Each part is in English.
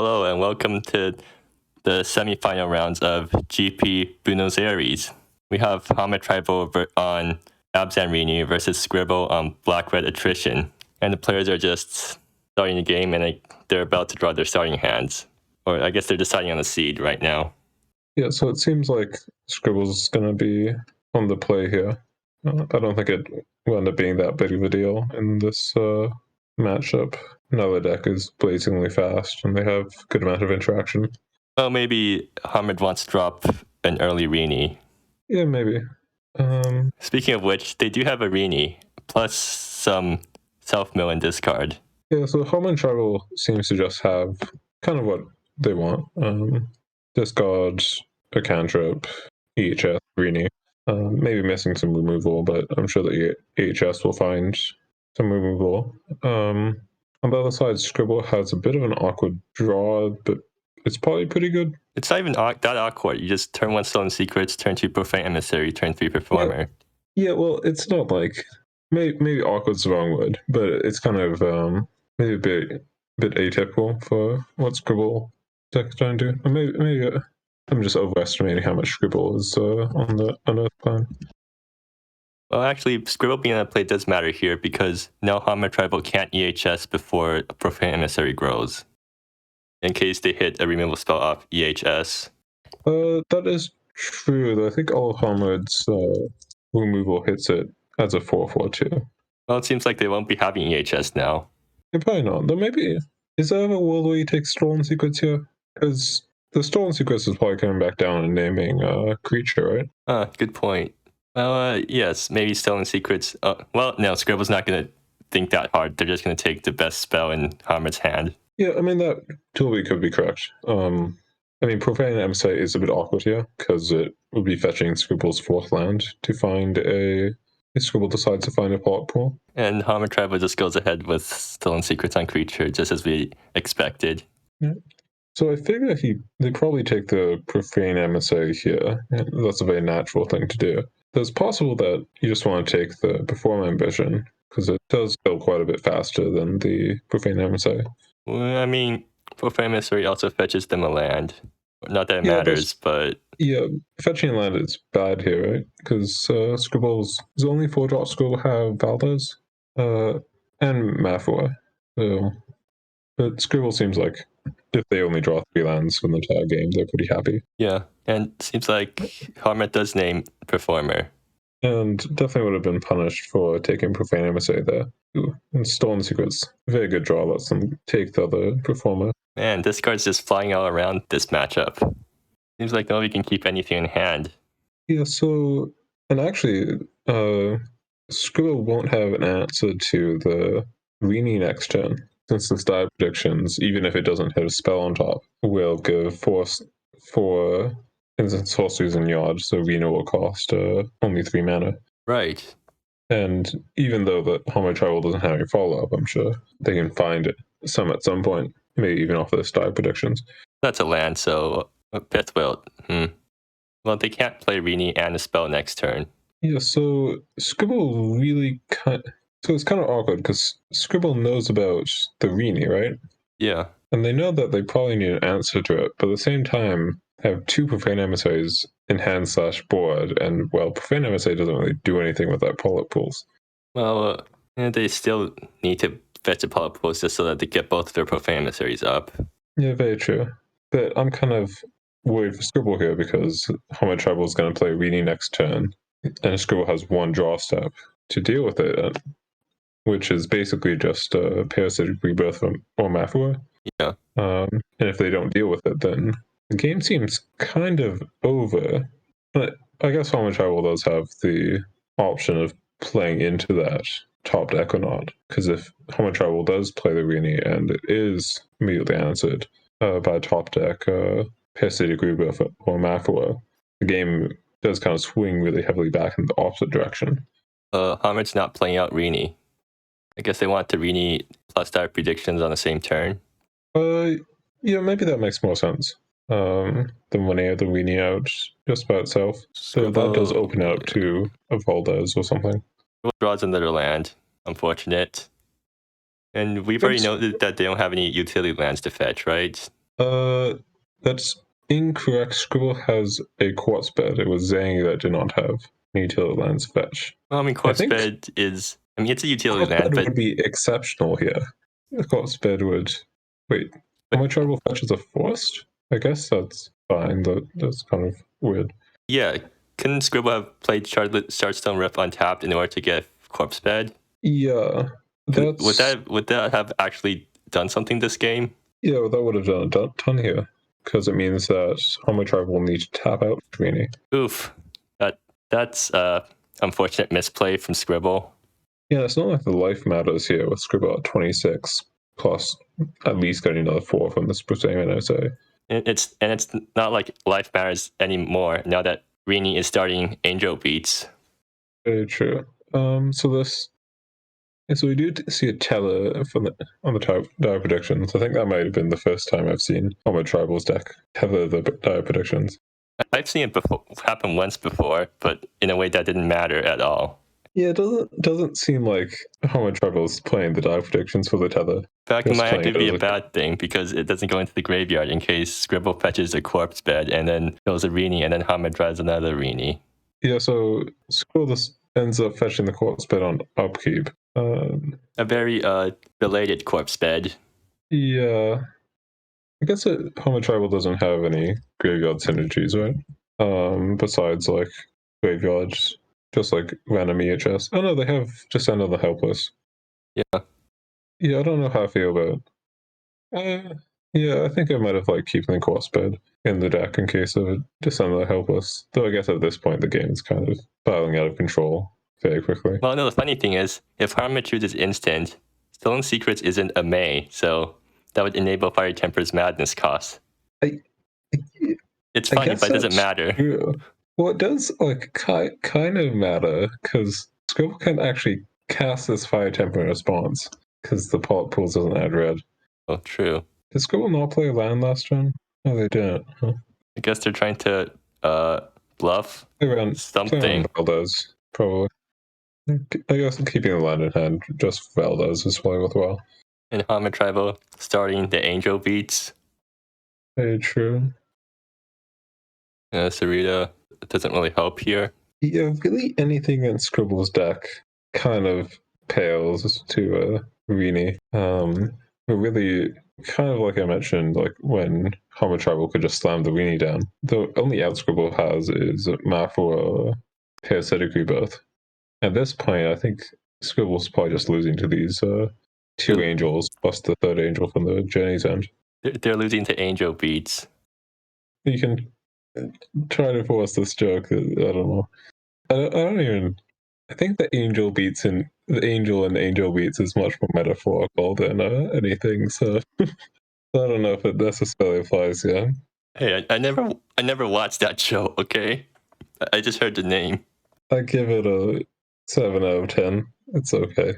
Hello and welcome to the semifinal rounds of GP Buenos Aires. We have Hamid Tribal on Abzan Rini versus Scribbl on Black-Red Attrition. And the players are just starting the game and they're about to draw their starting hands. Or I guess they're deciding on the seed right now. Yeah, so it seems like Scribbl's going to be on the play here. I don't think it will end up being that big of a deal in this matchup. Another deck is blazingly fast, and they have a good amount of interaction. Well, maybe Hamid wants to drop an early Rini. Yeah, maybe. Speaking of which, they do have a Rini, plus some self-mill and discard. Yeah, so Hamid Tribal seems to just have kind of what they want. Discard, a cantrip, EHS, Rini. Maybe missing some removal, but I'm sure that EHS will find some removal. On the other side, Scribble has a bit of an awkward draw, but it's probably pretty good. It's not even that awkward. You just turn 1 Stolen Secrets, turn 2 Profane Emissary, turn 3 Performer. Yeah, well, it's not like... Maybe awkward's the wrong word, but it's kind of maybe a bit atypical for what Scribble deck is trying to do. Or maybe I'm just overestimating how much Scribble is on the Earth plan. Well, actually, Scribble being on the play does matter here because now Hamid Tribal can't EHS before a Profane Emissary grows, in case they hit a removal spell off EHS. That is true, though I think all Hamid's removal hits it as a 4/4/2. Well, it seems like they won't be having EHS now. Yeah, probably not. Though maybe... Is there ever a world where you take Stolen Secrets here? Because the Stolen Secrets is probably coming back down and naming a creature, right? Good point. Well, yes, maybe Stolen Secrets. Well, no, Scribble's not going to think that hard. They're just going to take the best spell in Hamid's hand. Yeah, I mean, that totally could be correct. I mean, Profane MSA is a bit awkward here, because it would be fetching Scribble's 4th land to find if Scribble decides to find a plot pool. And Hamid Tribal just goes ahead with Stolen Secrets on creature, just as we expected. Yeah. So I figure they probably take the Profane MSA here. That's a very natural thing to do. It's possible that you just want to take the Perform Ambition, because it does go quite a bit faster than the Profane MSA. Well, I mean, Profane Emissary also fetches them a land. Not that it matters, but... Yeah, fetching a land is bad here, right? Because Scribble's only 4-drop Scribble have Valdez and Mafua. So, but Scribble seems like if they only draw 3 lands from the entire game, they're pretty happy. Yeah, and it seems like Hamid does name Performer. And definitely would have been punished for taking Profane MSA there. Ooh, and Stolen Secrets, very good draw, lets them take the other Performer. Man, this card's just flying all around this matchup. Seems like nobody can keep anything in hand. Yeah, so... And actually, Scribble won't have an answer to the Rini next turn, since the star predictions, even if it doesn't hit a spell on top, will give force for instant sorceries in Yard, so Reno will cost only 3 mana. Right. And even though the Hamid Tribal doesn't have any follow-up, I'm sure they can find some at some point, maybe even off their star predictions. That's a land, so Pith Wilt. Well, they can't play Rini and a spell next turn. Yeah, so Scribble really so it's kind of awkward, because Scribble knows about the Rini, right? Yeah. And they know that they probably need an answer to it, but at the same time, have 2 Profane Emissaries in hand/board, and, well, Profane Emissary doesn't really do anything with that polyp pools. Well, they still need to fetch a polyp pools just so that they get both of their Profane Emissaries up. Yeah, very true. But I'm kind of worried for Scribble here, because Hamid Tribal is going to play Rini next turn, and Scribble has 1 draw step to deal with it, which is basically just a Parasitic Rebirth or Mafua. Yeah. And if they don't deal with it, then the game seems kind of over. But I guess Hamid Tribal does have the option of playing into that top deck or not. Because if Hamid Tribal does play the Rini and it is immediately answered by top deck Parasitic Rebirth or Mafua, the game does kind of swing really heavily back in the opposite direction. Hamid's not playing out Rini. I guess they want to Rini plus star predictions on the same turn. Yeah, maybe that makes more sense than winning the Rini out just by itself. So that does open out to a Valdez or something. Draws another land. Unfortunate. And we've already noted that they don't have any utility lands to fetch, right? That's incorrect. Scribble has a quartz bed. It was Zang that did not have utility lands fetch. Well, I mean, Corpse Bed is... I mean, it's a utility Quartz land, bed but... would be exceptional here. The quartz bed would... Wait, how much trouble fetches a forest? I guess that's fine. That's kind of weird. Yeah, couldn't Scribble have played Shardstone Rift untapped in order to get Corpse Bed? Yeah, that's... Would that have actually done something this game? Yeah, well, that would have done a ton here. Because it means that Homo Tribe will need to tap out Rini. Oof. That's unfortunate misplay from Scribble. Yeah, it's not like the life matters here with Scribble at 26, plus at least getting another 4 from this Postgame, I say. It's not like life matters anymore now that Rini is starting Angel Beats. Very true. So we do see a teller on the dire predictions. I think that might have been the first time I've seen Homo Tribal's deck tether the dire predictions. I've seen it happen once before, but in a way that didn't matter at all. Yeah, it doesn't seem like Homo Tribal's playing the dire predictions for the tether. In fact, it might actually be a bad thing because it doesn't go into the graveyard in case Scribble fetches a Corpse Bed and then kills a Rini and then Hamid drives another Rini. Yeah, so Scribble just ends up fetching the Corpse Bed on upkeep. A very belated Corpse Bed. Yeah. I guess Homo Tribal doesn't have any graveyard synergies, right? Besides, like, graveyards, just like random EHS. Oh no, they have Descend of the Helpless. Yeah. Yeah, I don't know how I feel about yeah, I think I might have like keeping the Corpse Bed in the deck in case of Descend of the Helpless. Though I guess at this point the game is kind of spiraling out of control very quickly. Well, no, the funny thing is, if Harmony chooses instant, Stolen Secrets isn't a May, so that would enable Fire Temper's Madness cost. It's funny, but it doesn't matter. True. Well, it does like kind of matter because Scribble can actually cast this Fire Temper in response because the pot pools doesn't add red. Oh, true. Did Scribble not play land last turn? No, they didn't. Huh? I guess they're trying to bluff something. Play around Valdez, probably. I guess keeping the land in hand, just Valdez is probably worthwhile. And Hamid Tribal starting the Angel Beats. Very true. Sarita doesn't really help here. Yeah, really anything in Scribble's deck kind of pales to Rini. But really, kind of like I mentioned, like when Homo Tribal could just slam the Rini down. The only out Scribble has is math for Parasitic Rebirth. At this point, I think Scribble's probably just losing to these two angels plus the third angel from the Journey's End. They're losing to Angel Beats. You can try to force this joke. I don't know. I don't even. I think the angel beats and the angel beats is much more metaphorical than anything. So I don't know if it necessarily applies. Yeah. Hey, I never watched that show. Okay, I just heard the name. I give it a 7 out of 10. It's okay.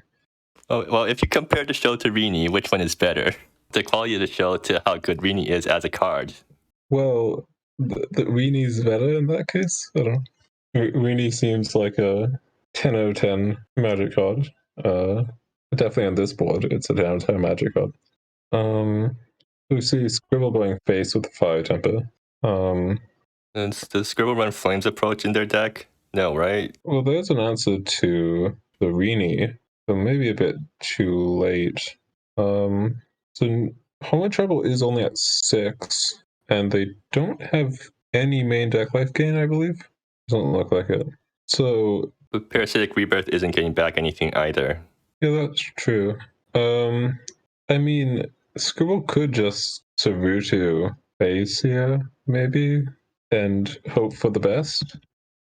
Oh well, if you compare the show to Rini, which one is better? The quality of the show to how good Rini is as a card. Well, the Rini's better in that case. I don't know. Rini seems like a 10 out of 10 magic card. Definitely on this board, it's a 10 out of 10 magic card. We see Scribble going face with the Fire Temper. And does Scribble run Flames approach in their deck? No, right? Well, there's an answer to the Rini, so maybe a bit too late. So Homo Tribal is only at 6, and they don't have any main deck life gain, I believe. Doesn't look like it. So But Parasitic Rebirth isn't getting back anything either. yeah, that's true. I mean, Scribble could just Saruto face here, maybe, and hope for the best.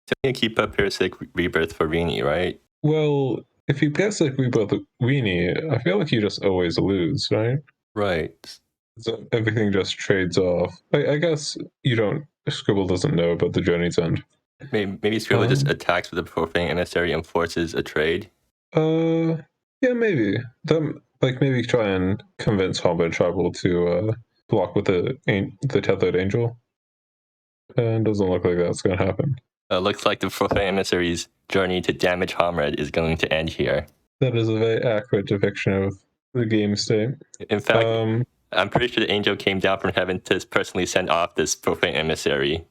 So you keep up Parasitic Rebirth for Rini, right? Well, if you Parasitic Rebirth Rini, I feel like you just always lose, right? Right. So everything just trades off. I guess you don't. Scribble doesn't know about the Journey's End. Maybe Scribble just attacks with a Profane Emissary and forces a trade. Yeah, maybe. Maybe try and convince Homo Tribal to block with the tethered angel. And doesn't look like that's going to happen. Looks like the Profane Emissary's journey to damage Hamred is going to end here. That is a very accurate depiction of the game state. In fact, I'm pretty sure the angel came down from heaven to personally send off this profane emissary.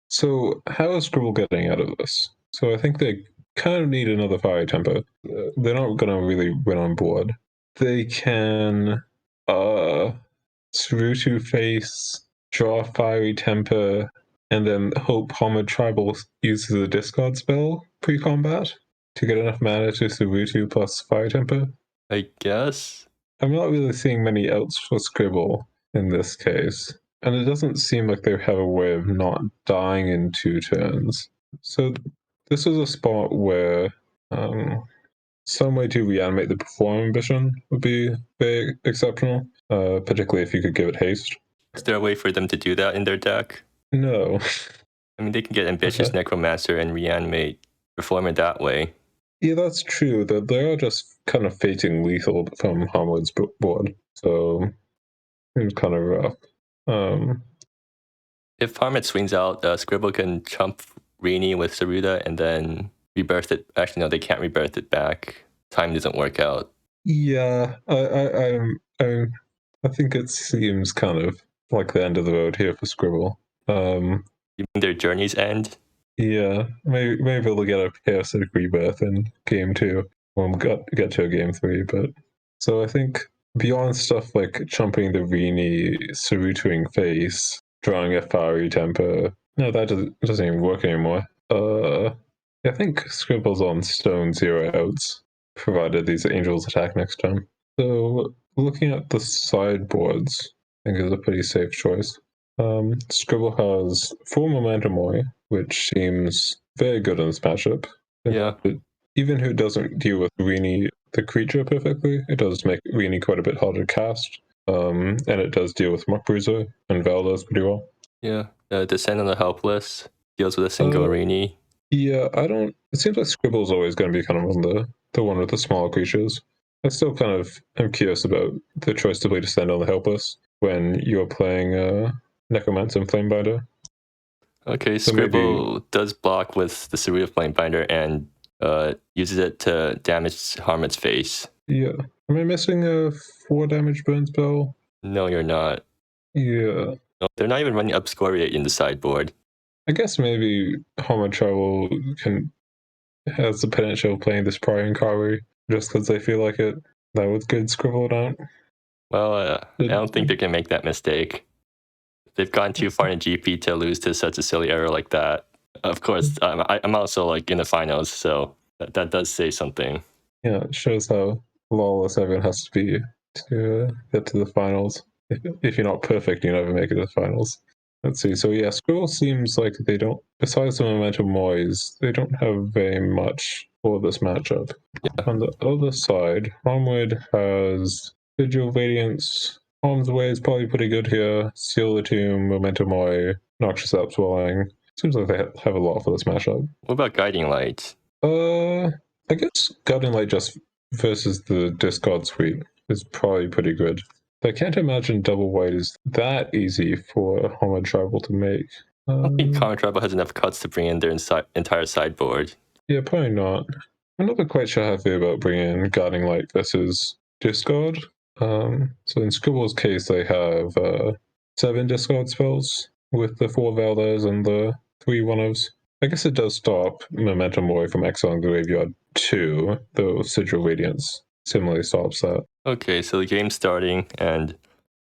So how is Scribble getting out of this? So I think they kind of need another fiery temper. They're not going to really win on board. They can Surutu face, draw fiery temper, and then hope Homid Tribal uses a discard spell pre-combat to get enough mana to Surutu plus fire temper. I guess. I'm not really seeing many outs for Scribble in this case. And it doesn't seem like they have a way of not dying in 2 turns. So this is a spot where some way to reanimate the Perform ambition would be very exceptional, particularly if you could give it haste. Is there a way for them to do that in their deck? No. I mean, they can get Ambitious Necromancer and reanimate Performer that way. Yeah, that's true. They are just kind of fating lethal from Harmwood's board, so it's kind of rough. If Harmid swings out, Scribble can chump Rini with Saruda and then rebirth it. Actually, no, they can't rebirth it back. Time doesn't work out. Yeah, I think it seems kind of like the end of the road here for Scribble. You mean their journeys end? Yeah, maybe they'll get a chaotic rebirth in game 2 when we get to a game 3. But so I think beyond stuff like chumping the Rini, Sarutuing face, drawing a fiery temper, no, that doesn't even work anymore. I think Scribble's on stone 0 outs, provided these angels attack next turn. So looking at the sideboards, I think is a pretty safe choice. Scribble has 4 Momentum Oi, which seems very good in this matchup. Yeah. Even if it doesn't deal with Rini, the creature, perfectly, it does make Rini quite a bit harder to cast. And it does deal with Muck Bruiser and Valdez pretty well. Yeah. Descend on the Helpless deals with a single Rini. Yeah, it seems like Scribble's always going to be kind of on the one with the smaller creatures. I still kind of am curious about the choice to play Descend on the Helpless when you're playing Necromancer and Flamebinder. Okay, so Scribble does block with the Saruda Flamebinder and uses it to damage Harmid's face. Yeah. Am I missing a 4 damage burn spell? No, you're not. Yeah. No, they're not even running Obscuriate in the sideboard. I guess maybe Homid Tribal has the potential of playing this Prying Kawi just because they feel like it. That would good Scribble it out. Well, I don't think they can make that mistake. They've gone too far in GP to lose to such a silly error like that. Of course, I'm also like in the finals, so that does say something. Yeah, it shows how lawless everyone has to be to get to the finals. If you're not perfect, you never make it to the finals. Let's see. So yeah, Scribble seems like they don't, besides the Momentum Mois, they don't have very much for this matchup. Yeah. On the other side, Harmwood has Vigil Radiance. Harm's Way is probably pretty good here. Seal the Tomb, Momentum Moi, Noxious Upswelling. Seems like they have a lot for this matchup. What about Guiding Light? I guess Guiding Light just versus the discard suite is probably pretty good. I can't imagine double white is that easy for a Homid Tribal to make. I don't think Common Tribal has enough cuts to bring in their entire sideboard. Yeah, probably not. I'm not quite sure how I feel about bringing in Guiding Light versus discard. So in Scribble's case, they have 7 discard spells with the 4 Valdez and the 3 one-ofs. I guess it does stop Momentum Boy from exiling the graveyard too, though Sigil Radiance similarly stops that. Okay, so the game's starting, and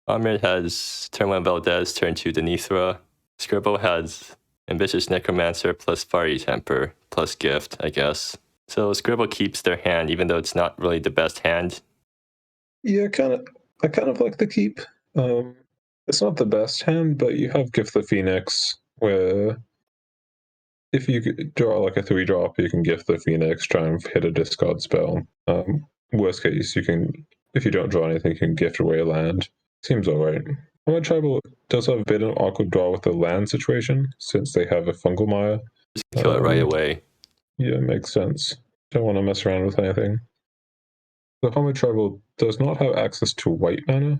Ahmed has turn 1 Valdez, turn 2 Denithra. Scribble has Ambitious Necromancer plus Fiery Temper plus Gift, I guess. So Scribble keeps their hand, even though it's not really the best hand. Yeah, I kind of like the keep. It's not the best hand, but you have Gift the Phoenix, where if you draw like a 3-drop, you can Gift the Phoenix, try and hit a discard spell. Worst case, you can, if you don't draw anything, you can gift away a land. Seems alright. Homid Tribal does have a bit of an awkward draw with the land situation, since they have a Fungal Mire. Just kill it right away. Yeah, makes sense. Don't want to mess around with anything. The Homid Tribal does not have access to white mana,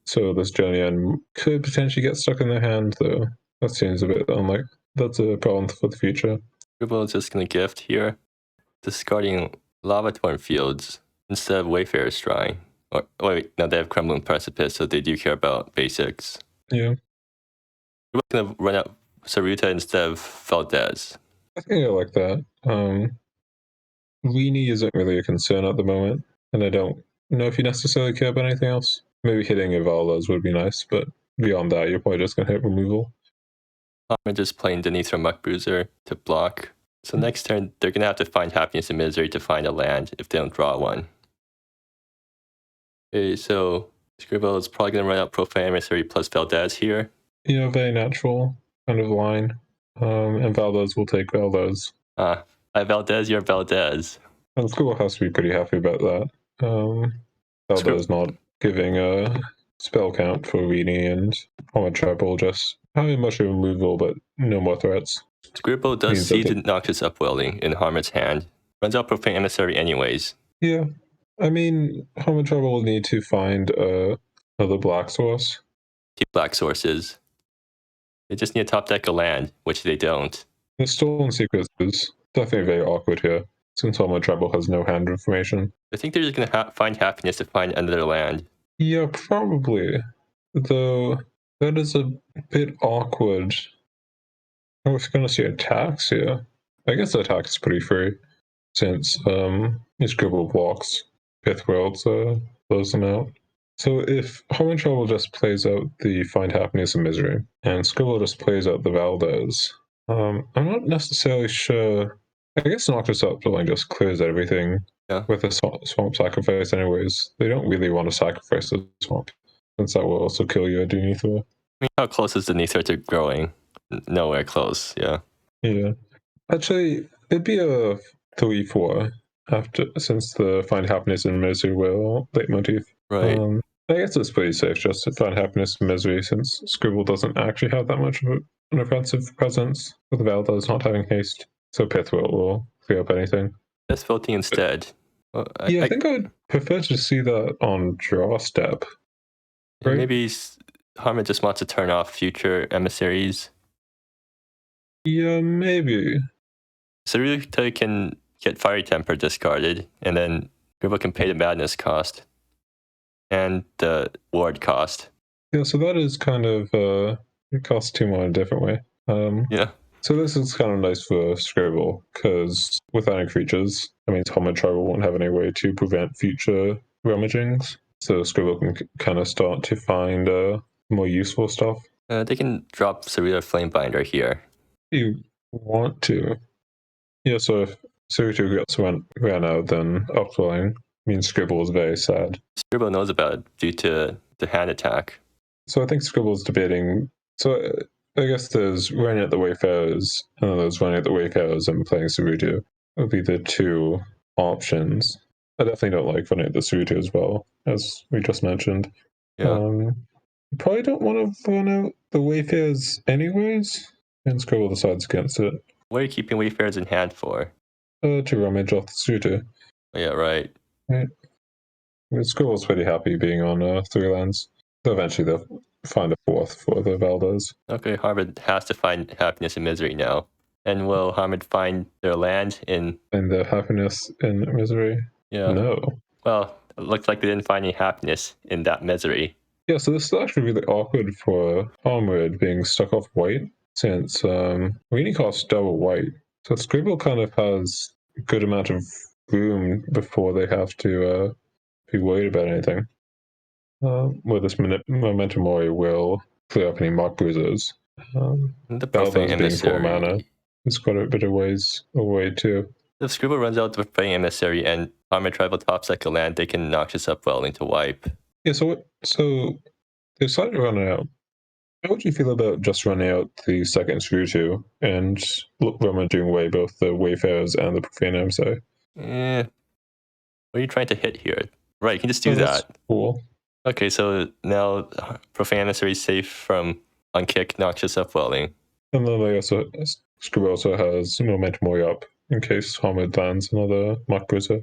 so this Journey End could potentially get stuck in their hand, though. That seems a bit unlike. That's a problem for the future. Scribble is just going to gift here, discarding Lava Torn Fields instead of Wayfarer's Shrine. Or wait, no, they have Crumbling Precipice, so they do care about basics. Yeah. We're going to run out Saruta instead of Valdez. I think I like that. Rini isn't really a concern at the moment, and I don't know if you necessarily care about anything else. Maybe hitting Evalas would be nice, but beyond that, you're probably just going to hit removal. I'm just playing Denithra Muckbruiser to block. So next turn, they're going to have to find Happiness and Misery to find a land if they don't draw one. Okay, so Scribble is probably going to run out Profane Emissary plus Valdez here. Yeah, very natural kind of line. And Valdez will take Valdez. Valdez, you're Valdez. And Scribble has to be pretty happy about that. Valdez not giving a spell count for Rini, and Homid Tribal just having much removal but no more threats. Scribble does see the Noxious Upwelling in Harmid's hand. Runs out Profane Emissary anyways. Yeah. I mean, Homid Tribal will need to find another black source. 2 black sources. They just need to top deck a land, which they don't. The Stolen Secrets is definitely very awkward here, since Homid Tribal has no hand information. I think they're just going to find Happiness to find another land. Yeah, probably. Though, that is a bit awkward. Oh, if you're going to see attacks here. I guess the attack is pretty free, since Scribble blocks Pith World, so close them out. So if Homid Tribal just plays out the Find Happiness and Misery, and Scribble just plays out the Valdez, I'm not necessarily sure. I guess Noxious Upwelling just clears everything with a swamp sacrifice anyways. They don't really want to sacrifice the swamp, since that will also kill your Denithra. I mean, how close is Denithra to growing? Nowhere close, yeah. Yeah. Actually, it'd be a 3-4 since the Find Happiness and Misery will leitmotif. Right. I guess it's pretty safe just to Find Happiness and Misery, since Scribble doesn't actually have that much of an offensive presence, with Valdez not having haste. So Pithwell will clear up anything. Best voting instead. Well, I think I would prefer to see that on draw step. Right? Maybe Harmid just wants to turn off future emissaries. Yeah, maybe. Saruta can get Fiery Temper discarded, and then Scribble can pay the Madness cost and the Ward cost. Yeah, so that is kind of it costs 2 more in a different way. Yeah. So this is kind of nice for Scribble, because without any creatures, that means Homid Tribal won't have any way to prevent future rummagings. So Scribble can kind of start to find more useful stuff. They can drop Saruta Flamebinder here. You want to. Yeah, so if Saruta gets ran out, then Upwelling means Scribble is very sad. Scribble knows about it due to the hand attack. So I think Scribble's debating. So I guess there's running at the Wayfarers, and then there's running at the Wayfarers and playing Saruta would be the 2 options. I definitely don't like running at the Saruta as well, as we just mentioned. Yeah. You probably don't want to run out the Wayfarers anyways, and Scribble decides against it. What are you keeping Wayfarers in hand for? To rummage off the Saruta. Oh, yeah, right. Scribble's pretty happy being on 3 lands. So eventually they'll find a 4th for the Valdez. Okay, Harmid has to find Happiness and Misery now. And will Harmid find their land in the Happiness and Misery? Yeah. No. Well, it looks like they didn't find any happiness in that misery. Yeah, so this is actually really awkward for Harmid being stuck off white, since Rini costs double white. So Scribble kind of has a good amount of room before they have to be worried about anything. Where this Momentum Mori will clear up any Mark Bruisers. The Profane Emissary. 4 mana. It's got a bit of ways away too. If Scribble runs out the Profane Emissary and Harmid Tribal tops like a land, they can Noxious Upwelling to wipe. Yeah, so they decided to run out. How would you feel about just running out the second Scribble and rummaging away both the Wayfarers and the Profane Emissary? What are you trying to hit here? Right, you can just do that. Cool. Okay, so now Profane Emissary is safe from unkick Noxious Upwelling. And then Scribble also has Momentum Mori up in case Harmid lands another Mark Bruiser.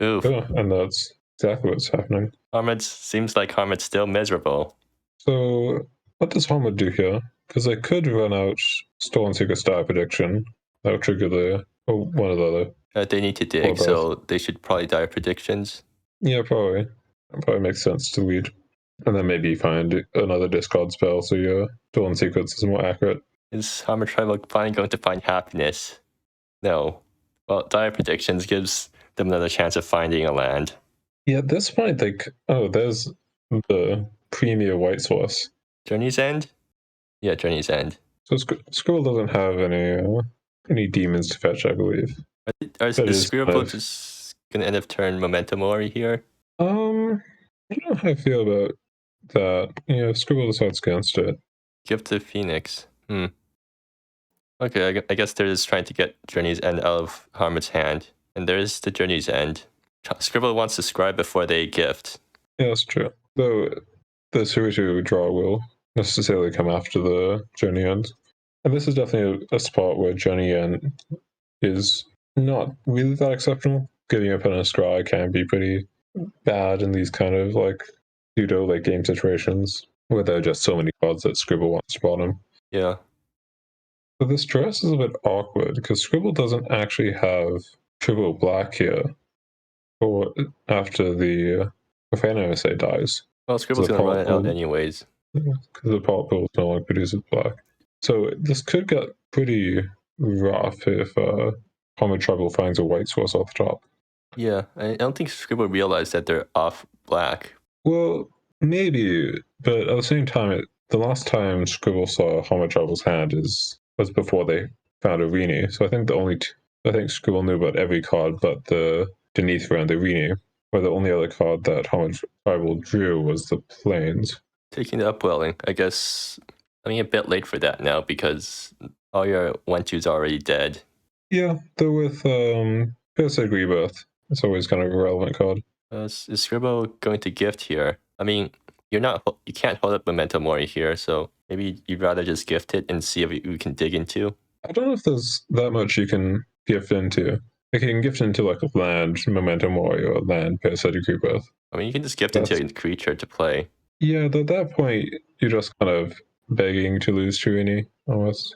Oof. Yeah, and that's exactly what's happening. Seems like Harmid's still miserable. So what does Harmid do here? Because they could run out Stolen Secret Star Prediction. That would trigger one or the other. They need to dig, so they should probably die predictions. Yeah, probably. It probably makes sense to lead. And then maybe find another discard spell so your stolen secrets is more accurate. Is Hammer Tribal finally going to find happiness? No. Well, Dire Predictions gives them another chance of finding a land. Yeah, at this point, there's the premier white source. Journey's End? Yeah, Journey's End. So Scribble doesn't have any demons to fetch, I believe. Is Scribble just going to end up turn Momentum Ori here? I don't know how I feel about that. Yeah, Scribble decides against it. Gift of Phoenix. Okay, I guess they're just trying to get Journey's End out of Harmond's hand. And there's the Journey's End. Scribble wants to scribe before they gift. Yeah, that's true. Though the Suitu draw will necessarily come after the Journey End. And this is definitely a spot where Journey End is not really that exceptional. Giving your opponent a scry can be pretty bad in these kind of like pseudo late game situations where there are just so many cards that Scribble wants to bottom. Yeah. But this dress is a bit awkward because Scribble doesn't actually have triple black here or after the Fan MSA dies. Well, Scribble's going to run it out anyways. Because the pot pool no longer produces black. So this could get pretty rough if Hammer Tribal finds a white source off the top. Yeah, I don't think Scribble realized that they're off black. Well, maybe, but at the same time, the last time Scribble saw Hammer Tribal's hand was before they found a Rini. So I think I think Scribble knew about every card but the Denethra and the Rini, where the only other card that Hammer Tribal drew was the Plains. Taking the Upwelling, I guess. I mean, a bit late for that now because all your 1/2's already dead. Yeah, though with Parasitic Rebirth, it's always kind of a relevant card. Is Scribble going to gift here? I mean, you can't hold up Memento Mori here, so maybe you'd rather just gift it and see if you can dig into. I don't know if there's that much you can gift into. Like, you can gift into like a land Memento Mori or a land Parasitic Rebirth. I mean, you can just gift into a creature to play. Yeah, at that point, you're just kind of begging to lose to Rini, almost.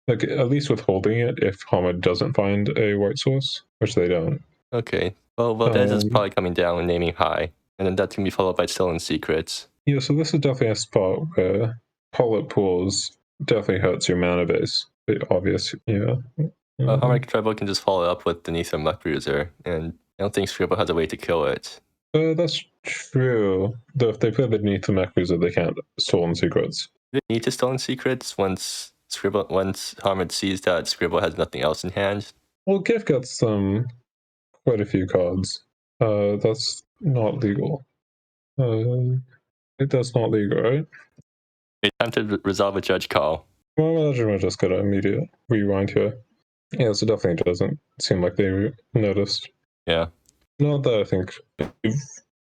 Like, at least with holding it, if Hamid doesn't find a white source, which they don't. Okay. Well, Valdez is probably coming down and naming high, and then that's going to be followed by Stolen Secrets. Yeah, so this is definitely a spot where Polyp Pools definitely hurts your mana base. Obvious, yeah. Hammer Tribal can just follow up with Denethra Muckbruiser, and I don't think Scribble has a way to kill it. That's true. Though if they play beneath the Muckbruiser, they can't Stolen Secrets. Do they need to Stolen Secrets once Hamid sees that Scribble has nothing else in hand? Well, Gift gets quite a few cards. That's not legal. That's not legal, right? Okay, time to resolve a judge call. Well, I imagine we're just gonna immediate rewind here. Yeah, so definitely doesn't seem like they noticed. Yeah. Not that I think it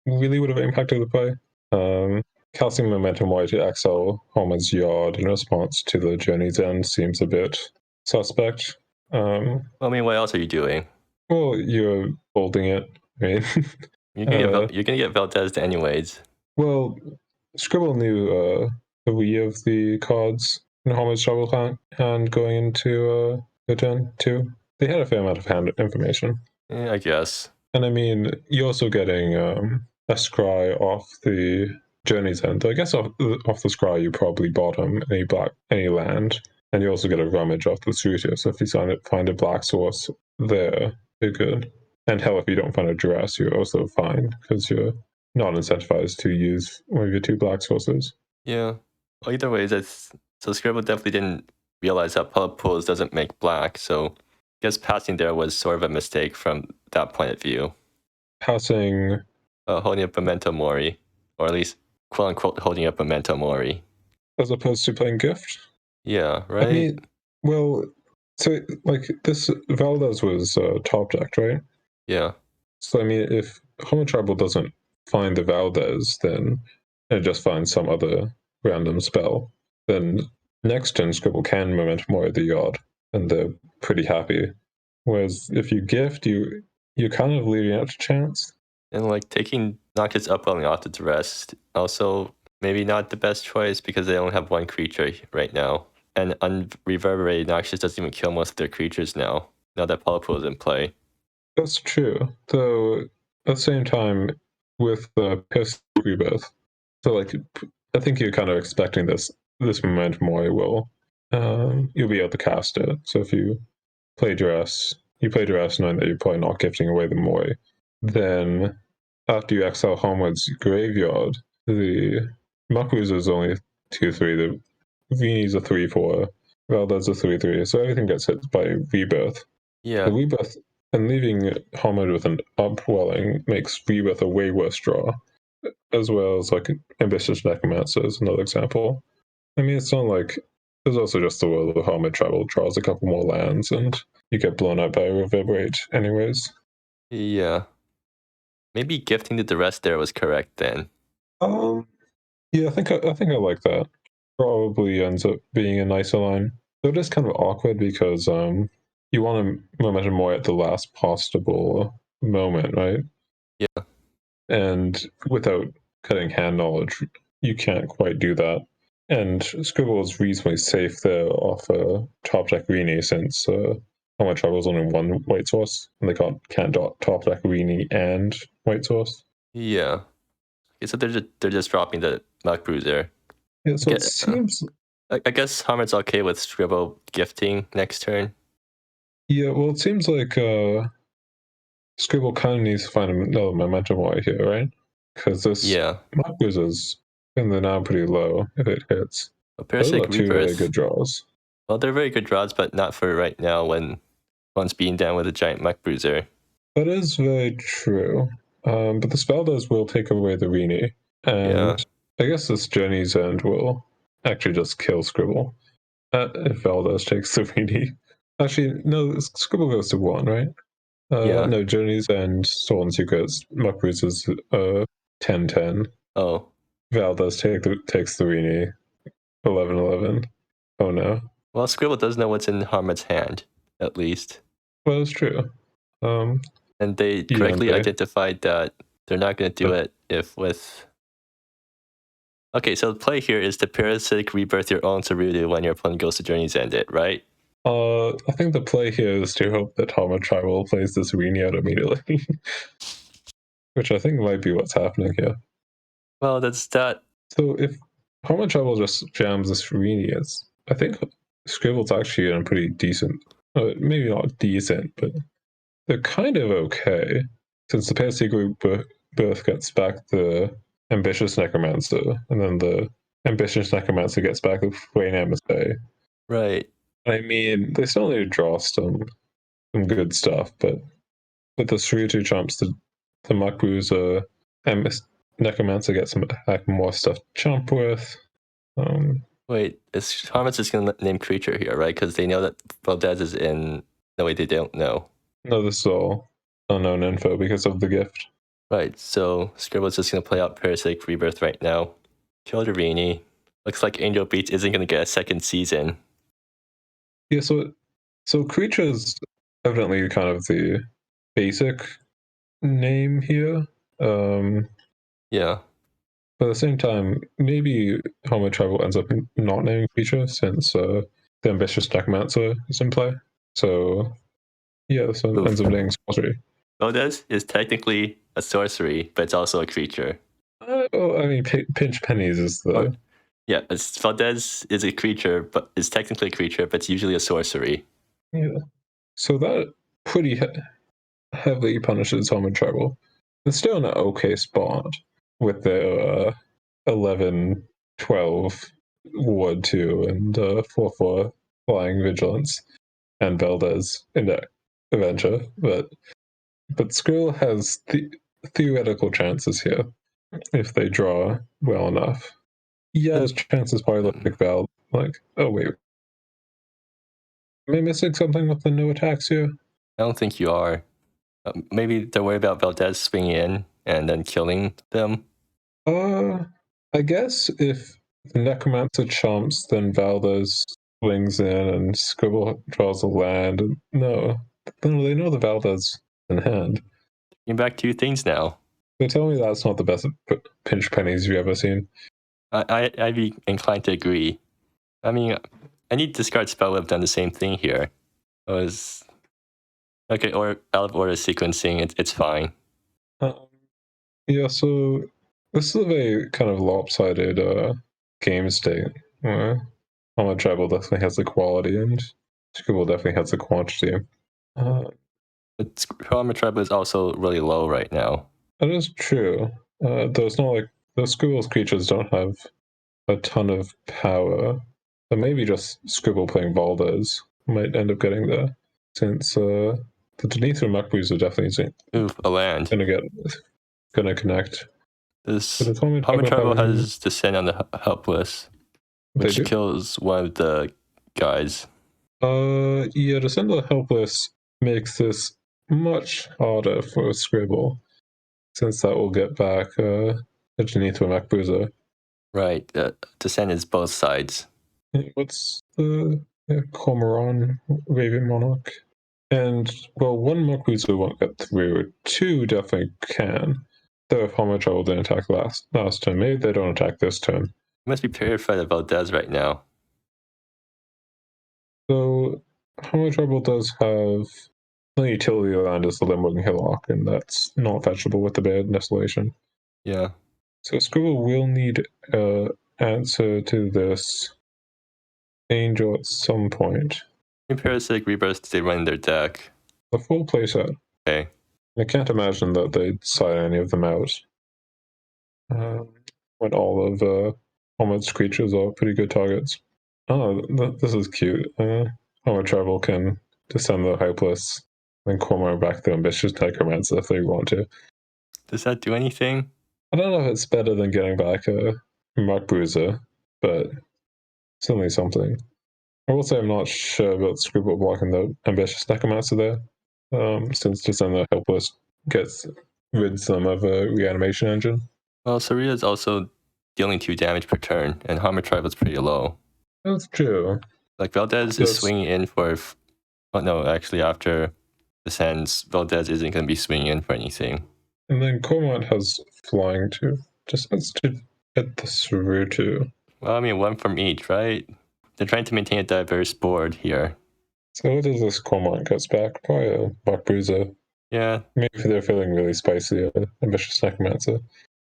really would have impacted the play. Casting Momentum Mori to exile Hamid's Yard in response to the Journey's End seems a bit suspect. Well, I mean, what else are you doing? Well, you're holding it. I mean, you're gonna get Valdez anyways. Well, Scribble knew three of the cards in Hamid's Tribal hand going into the turn too. They had a fair amount of hand information. I guess. And I mean, you're also getting a scry off the Journey's End. I guess off the scry, you probably bottom any land, and you also get a rummage off the Suitor. So if you find a black source there, you're good. And hell, if you don't find a dress, you're also fine because you're not incentivized to use one of your two black sources. Yeah. Well, either way, so Scribble definitely didn't realize that Polyp Pools doesn't make black, so I guess passing there was sort of a mistake from that point of view. Passing... holding up Memento Mori, or at least, quote-unquote, holding up Memento Mori. As opposed to playing Gift? Yeah, right? I mean, well, so, like, this Valdez was top decked, right? Yeah. So, I mean, if Hamid Tribal doesn't find the Valdez, then it just finds some other random spell, then next turn Scribble can Memento Mori the Yard, and they're pretty happy. Whereas if you gift, you're kind of leaving out to chance. And like taking Noxious Upwelling off to rest, also maybe not the best choice because they only have one creature right now. And Unreverberated Noxious doesn't even kill most of their creatures now that Polyp Pool is in play. That's true. Though, at the same time, with Pierce Rebirth. So like, I think you're kind of expecting this momentum where you'll be able to cast it. So if you play Duress knowing that you're probably not gifting away the Moy. Then after you exile Homewood's Graveyard, the Makuza is only 2/3, the Rini's a 3/4, Valdez a 3/3, so everything gets hit by Rebirth. Yeah. The Rebirth and leaving Homewood with an Upwelling makes Rebirth a way worse draw, as well as like Ambitious Necromancer is another example. I mean, it's not like there's also just the world of Helmet Travel draws a couple more lands and you get blown out by Reverberate anyways. Yeah. Maybe gifting the rest there was correct then. Yeah, I think I like that. Probably ends up being a nicer line. So it is kind of awkward because you want to momentum more at the last possible moment, right? Yeah. And without cutting hand knowledge, you can't quite do that. And Scribble is reasonably safe there off top deck Rini since Helmet Travel is only one white source, and they can't top deck Rini and white source. Yeah. Okay, so they're just dropping the Mach Bruiser. Yeah, so it seems. I guess Hammer's okay with Scribble gifting next turn. Yeah, well, it seems like Scribble kind of needs to find another momentum white here, right? Because this Mach Bruiser's in the now pretty low if it hits. Those are two very good draws. Well, they're very good draws, but not for right now when one's being down with a giant Mach Bruiser. That is very true. But the spell will take away the Rini. And I guess this Journey's End will actually just kill Scribble. If Valdez takes the Rini. Actually, no, Scribble goes to 1, right? No, Journey's End, Stolen Secrets, Mach Bruiser's 10-10. Oh. Valdez takes the Rini. 11-11. Oh no. Well, Scribble does know what's in Harmut's hand, at least. Well, it's true. And they correctly identified that they're not going to do it if with... Okay, so the play here is to Parasitic Rebirth your own Tsurudu when your opponent goes to Journey's End it, right? I think the play here is to hope that Helmet Travel plays this Rini out immediately. Which I think might be what's happening here. Well, that's that. So if Helmet Travel just jams this Rini, I think Scribble's actually in a pretty decent, maybe not decent, but they're kind of okay. Since the Parasitic Birth gets back the Ambitious Necromancer, and then the Ambitious Necromancer gets back the Flame MSA. Right. I mean, they still need to draw some good stuff, but with the Tsurudu chumps, the Mach Bruiser, Necromancer gets some more stuff to chump with. Wait, Harmut's just going to name creature here, right? Because they know that Valdez is in... No, wait, they don't know. No, this is all unknown info because of the gift. Right, so Scribble's just going to play out Parasitic Rebirth right now. Kill the Rini. Looks like Angel Beats isn't going to get a second season. Yeah, so creature is evidently kind of the basic name here. Yeah. But at the same time, maybe Helmet Travel ends up not naming creature since the Ambitious Necromancer is in play. So, yeah, so it ends up naming sorcery. Valdez is technically a sorcery, but it's also a creature. Well, I mean, Pinch Pennies is the... Yeah, Valdez is a creature, but it's technically a creature, but it's usually a sorcery. Yeah. So that pretty heavily punishes Helmet Travel. It's still in an okay spot with their 11, 12 Ward 2 and 4/4 Flying Vigilance and Valdez in that adventure. But Skrill has theoretical chances here if they draw well enough. Yeah, those chances probably look like Val. Like, oh wait, am I missing something with the no attacks here? I don't think you are. Maybe they're worried about Valdez swinging in and then killing them. I guess if the Necromancer chomps, then Valdez swings in and Scribble draws a land. No, they know the Valdez in hand. You're back 2 things now. So tell me that's not the best pinch pennies you've ever seen. I'd be inclined to agree. I mean, any discard spell would have done the same thing here. Okay, or out of order sequencing, it's fine. Yeah, so this is a very kind of lopsided game state where Hamid Tribal definitely has the quality and Scribble definitely has the quantity. But Hamid Tribal is also really low right now. That is true. Though it's not like the Scribble's creatures don't have a ton of power. So maybe just Scribble playing Valdez might end up getting there, since the Denethra Makbuz are definitely Ooh, a land. gonna connect. This Hamid Hamid Tribal has Descent on the helpless, which kills one of the guys. Yeah, Descent on the helpless makes this much harder for Scribble, since that will get back the Denethra Makbuza. Right, Descent is both sides. What's the Cormoran Raven Monarch? And, well, one Makbuza won't get through. Two definitely can. Though if Hamid Tribal didn't attack last turn, maybe they don't attack this turn. You must be terrified of Valdez right now. So, Hamid Tribal does have the utility land is the Limwood Hillock, and that's not fetchable with the Bear Desolation. Yeah. So Scribble will need an answer to this Angel at some point. Parasitic Rebirth they run in their deck. The full playset. Okay. I can't imagine that they'd side any of them out. When all of Hamid's creatures are pretty good targets. Oh, this is cute. Hamid Tribal can descend the Helpless, then Cormor back the Ambitious Necromancer if they want to. Does that do anything? I don't know if it's better than getting back a Mark Bruiser, but certainly something. I will say I'm not sure about Scribble blocking the Ambitious Necromancer there, since Descend the Helpless gets rids them of a reanimation engine. Well, Saria is also dealing 2 damage per turn, and Hamid Tribal is pretty low. That's true. Like, Valdez is swinging in for... no, actually, after Descends, Valdez isn't going to be swinging in for anything. And then Cormorant has flying too. Just has to get this through too. Well, I mean, one from each, right? They're trying to maintain a diverse board here. So what does this Cormorant gets back? Probably a Buck Bruiser. Yeah. Maybe they're feeling really spicy, Ambitious Necromancer.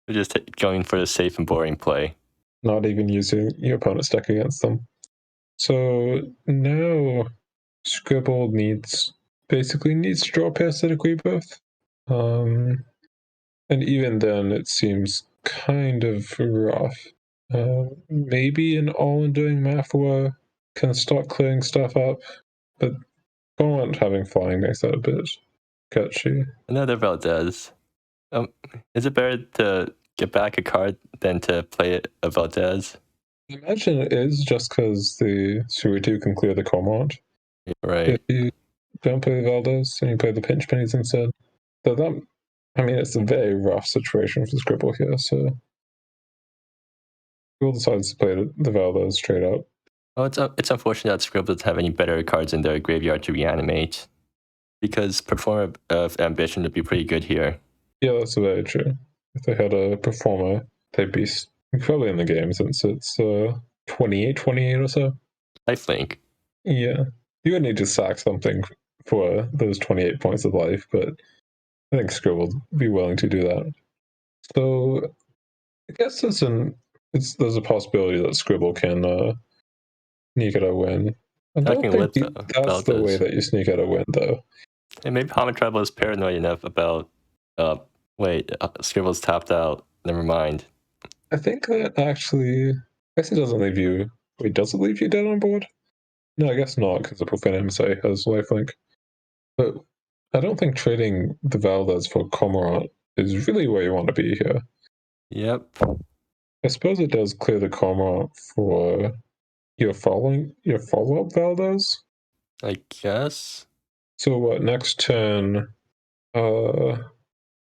They're just going for the safe and boring play. Not even using your opponent's deck against them. So now Scribble basically needs to draw Parasitic Rebirth. And even then it seems kind of rough. Maybe an all-enduring Mathwa can start clearing stuff up, but Cormorant having flying makes that a bit catchy. Another Valdez. Is it better to get back a card than to play a Valdez? I imagine it is, just because the Surutu can clear the Cormorant. Right. If you don't play the Valdez and you play the Pinch Pennies instead. So that, I mean, it's a very rough situation for Scribble here, so Scribble decides to play the Valdez straight up. Well, it's unfortunate that Scribble doesn't have any better cards in their graveyard to reanimate, because Performer of Ambition would be pretty good here. Yeah, that's very true. If they had a Performer, they'd be probably in the game, since it's 28 or so. Lifelink. Yeah. You would need to sack something for those 28 points of life, but I think Scribble would be willing to do that. So I guess there's a possibility that Scribble can sneak out a win. I don't think that's the way that you sneak out a win, though. And maybe Hamid Tribal is paranoid enough about... Scribble's tapped out. Never mind. I think that actually... I guess it doesn't leave you... Wait, does it leave you dead on board? No, I guess not, because the Profane MSA has lifelink. But I don't think trading the Valdez for Cormorant is really where you want to be here. Yep. I suppose it does clear the Cormorant for your follow-up Valdez? I guess. So what, next turn...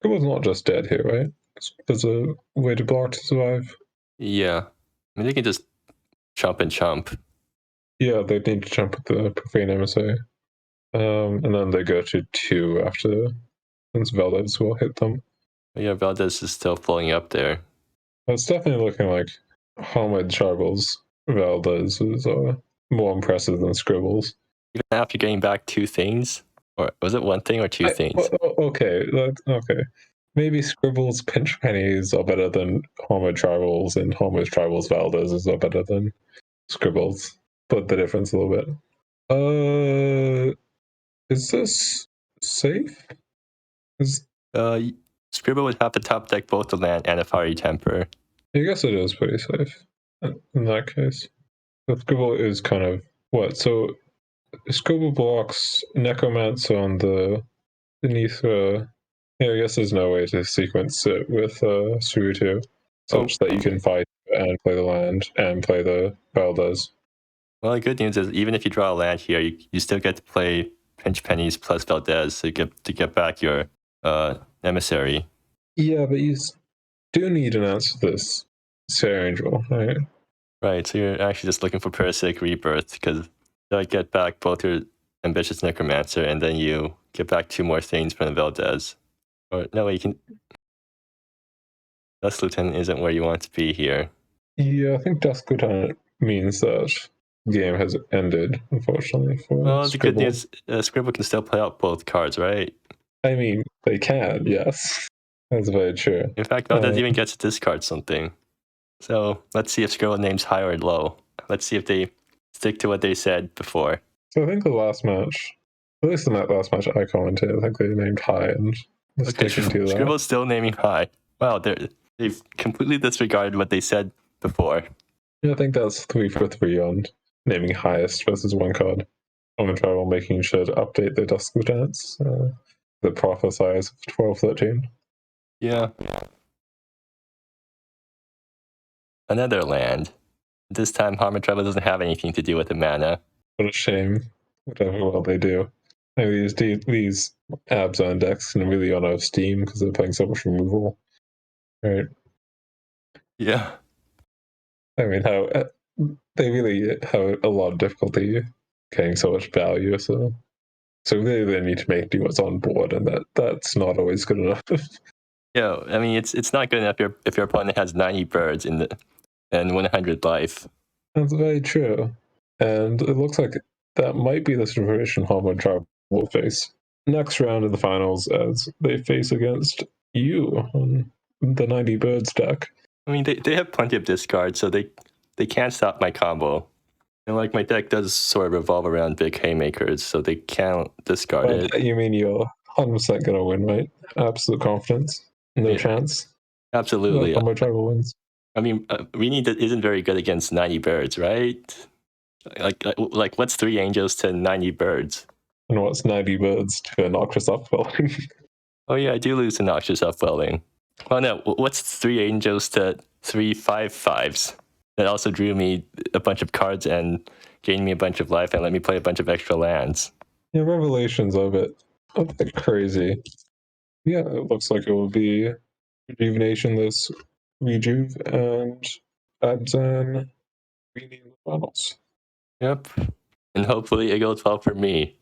It was not just dead here, right? There's a way to block to survive. Yeah. I mean, they can just chump and chump. Yeah, they need to jump with the Profane MSA. And then they go to 2 after, since Valdez will hit them. But yeah, Valdez is still floating up there. It's definitely looking like Hamid Tribal's Valdez is more impressive than Scribble's. Even after getting back 2 things? Or was it 1 thing or 2 things? Okay. maybe Scribbl's pinch pennies are better than Homo Tribals, and Homo Tribals Valdez's are better than Scribbl's. Split the difference a little bit. Is this safe? Scribble would have to top deck both the land and a fiery temper. I guess it is pretty safe in that case. The Scribble is kind of what? So Scribble blocks Necromancer on the beneath. Yeah, I guess there's no way to sequence it with Surutu such that you can fight and play the land and play the Valdez. Well, the good news is even if you draw a land here, you still get to play pinch pennies plus Valdez to get back your emissary. Yeah, but you do need an answer to this Sphere Angel, right? Right, so you're actually just looking for Parasitic Rebirth, because you get back both your Ambitious Necromancer, and then you get back 2 more things from the Valdez. Or, no, you can... Dusk Lieutenant isn't where you want to be here. Yeah, I think Dusk Lieutenant means that the game has ended, unfortunately, for Well, Scribble. the good news, Scribble can still play out both cards, right? I mean, they can, yes. That's very true. In fact, Valdez even gets to discard something. So let's see if Scribble names high or low. Let's see if they stick to what they said before. So I think the last match, at least in that last match I commented, I think they named high and sticking to that. Scribble's still naming high. Wow, they've completely disregarded what they said before. Yeah, I think that's 3 for 3 on naming highest versus one card. On the travel, making sure to update the Dusk Lieutenants, the prophesize of 12-13. Yeah. Another land. This time, Harmon Travel doesn't have anything to do with the mana. What a shame. Whatever well they do. Maybe these Abzan decks can really run out of steam because they're playing so much removal. Right? Yeah. I mean, how they really have a lot of difficulty getting so much value, so really they need to make do what's on board, and that's not always good enough. Yeah, I mean, it's not good enough if your opponent has 90 birds and 100 life. That's very true. And it looks like that might be the situation Homo Tribe will face next round of the finals as they face against you on the 90 birds deck. I mean, they have plenty of discards, so they can't stop my combo. And like my deck does sort of revolve around big haymakers, so they can't discard it. You mean you're 100% going to win, right? Absolute confidence. No chance. Absolutely. Homo Tribe wins. I mean, Rini isn't very good against 90 birds, right? Like what's 3 angels to 90 birds? And what's 90 birds to a Noxious Upwelling? Oh yeah, I do lose to Noxious Upwelling. Well, no, what's 3 angels to 3 5/5s? That also drew me a bunch of cards and gained me a bunch of life and let me play a bunch of extra lands. Yeah, Revelation's a bit crazy. Yeah, it looks like it will be Rejuvenationless, Rejuve, and Abzan Rini in the finals. Yep. And hopefully it goes well for me.